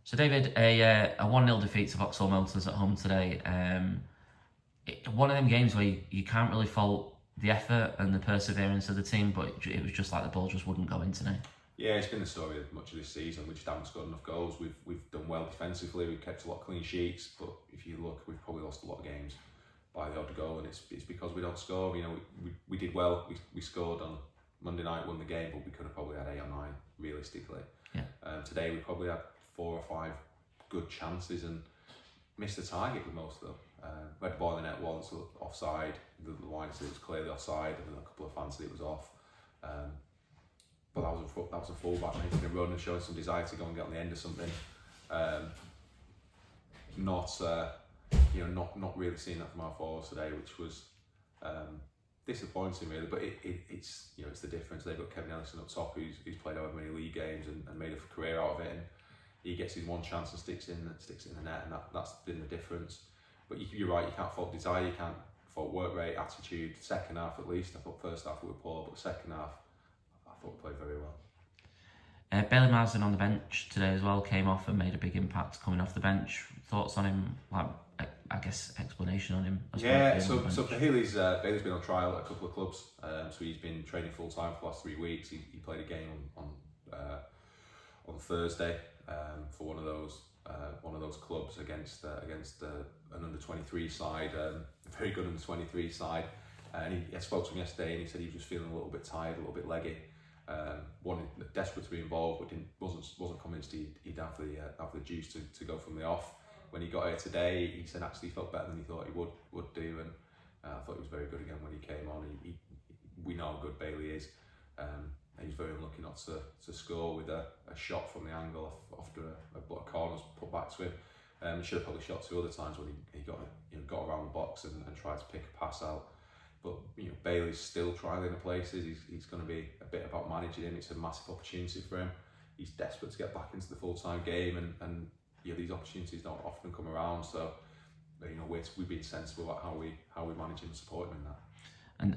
So David, a 1-0 defeat to Vauxhall Motors at home today. One of them games where you can't really fault the effort and the perseverance of the team, but it was just like the ball just wouldn't go in today. Yeah, it's been the story of much of this season. We just haven't scored enough goals. We've done well defensively. We've kept a lot of clean sheets, but if you look, we've probably lost a lot of games by the odd goal, and it's because we don't score. You know, we did well. We scored on Monday night, won the game, but we could have probably had 8 or 9 realistically. Yeah. Today we probably had 4 or 5 good chances and missed the target with most of them. We had the ball in the net once, offside. The line said it was clearly offside, and then a couple of fans said it was off. But that was a fullback making a run and showing some desire to go and get on the end of something. Not really seeing that from our forwards today, which was disappointing really. But it's it's the difference. They've got Kevin Ellison up top, who's played however many league games and made a career out of it, and he gets his one chance and sticks it in the net, and that's been the difference. But you're right, you can't fault desire, you can't fault work rate, attitude. Second half at least, I thought first half we were poor, but second half I thought we played very well. Bailey Marsden on the bench today as well came off and made a big impact coming off the bench. Thoughts on him? Like, I guess explanation on him. Yeah, so Bailey's been on trial at a couple of clubs. So he's been training full time for the last 3 weeks. He played a game on Thursday for one of those clubs against an under-23 side, a very good under-23 side. And I spoke to him yesterday, and he said he was just feeling a little bit tired, a little bit leggy. Desperate to be involved, but wasn't convinced he'd have the juice to go from the off. When he got here today, he said actually he felt better than he thought he would do, and I thought he was very good again when he came on. We know how good Bailey is. He was very unlucky not to score with a shot from the angle after a corner was put back to him. He should have probably shot 2 other times when he got around the box and tried to pick a pass out. But Bailey's still trialing the places. He's going to be a bit about managing him. It's a massive opportunity for him. He's desperate to get back into the full-time game, and these opportunities don't often come around. So we've been sensible about how we manage him and support him in that.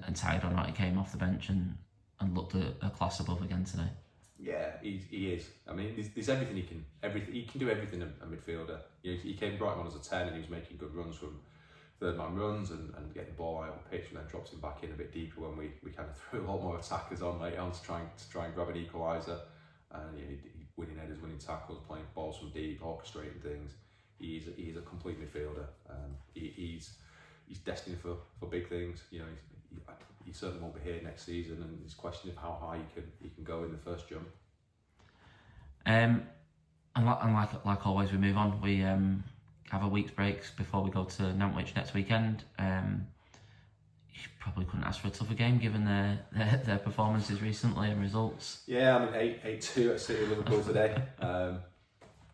And tired or not, he came off the bench and looked a class above again today. Yeah, he is. I mean, there's everything he can do everything a midfielder. He came right on as a 10, and he was making good runs from third man runs and getting the ball out of the pitch, and then dropped him back in a bit deeper when we kind of threw a lot more attackers on later on to try and grab an equaliser. And he winning headers, winning tackles, playing balls from deep, orchestrating things. He's a complete midfielder. He's destined for big things. He certainly won't be here next season, and it's a question of how high he can go in the first jump. And like always, we move on. We have a week's breaks before we go to Nantwich next weekend. You probably couldn't ask for a tougher game given their performances recently and results. Yeah, I mean 8-2 at City Liverpool today.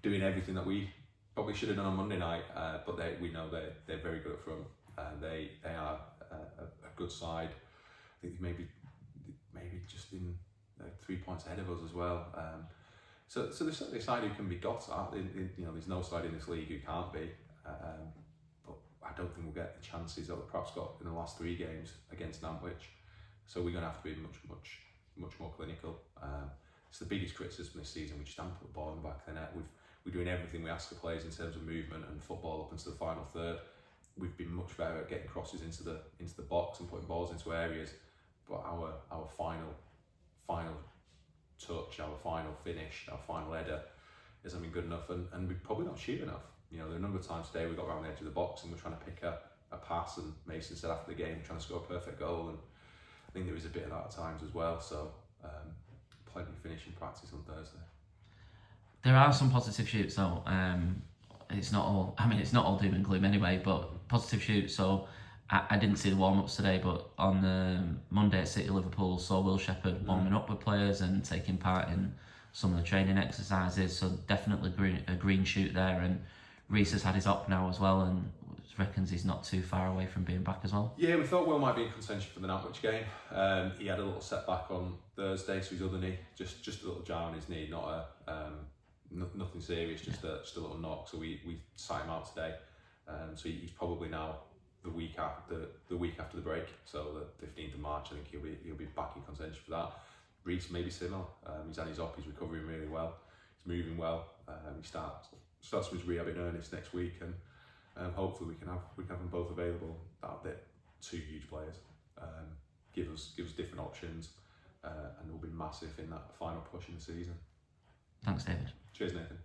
Doing everything that we probably should have done on Monday night, but we know they're very good up front. They are a good side. I think maybe just in 3 points ahead of us as well. So there's certainly a side who can be got at. There's no side in this league who can't be. But I don't think we'll get the chances that we perhaps got in the last 3 games against Nantwich. So we're going to have to be much more clinical. It's the biggest criticism this season. We just haven't put the ball in the back of the net. We're doing everything we ask of players in terms of movement and football up into the final third. We've been much better at getting crosses into the box and putting balls into areas. But our final touch, our final finish, our final header isn't been good enough, and we probably not shoot enough. There are a number of times today we got around the edge of the box and we're trying to pick a pass, and Mason said after the game we're trying to score a perfect goal, and I think there was a bit of that at times as well. So plenty of finishing practice on Thursday. There are some positive shoots though. It's not all doom and gloom anyway, but positive shoots. So I didn't see the warm-ups today, but on the Monday at City Liverpool, saw Will Shepherd warming up with players and taking part in some of the training exercises. So definitely a green shoot there. And Reece has had his op now as well, and reckons he's not too far away from being back as well. Yeah, we thought Will might be in contention for the Nantwich game. He had a little setback on Thursday, so his other knee, just a little jar on his knee, nothing serious, just a little knock. So we sat him out today. So he's probably now the week after the break, so the 15th of March. I think he'll be back in contention for that. Reece maybe similar. He's had his op, he's recovering really well, he's moving well. He starts starts his rehab in earnest next week, and hopefully we can have them both available. They're two huge players. Give us different options, and will be massive in that final push in the season. Thanks, David. Cheers, Nathan.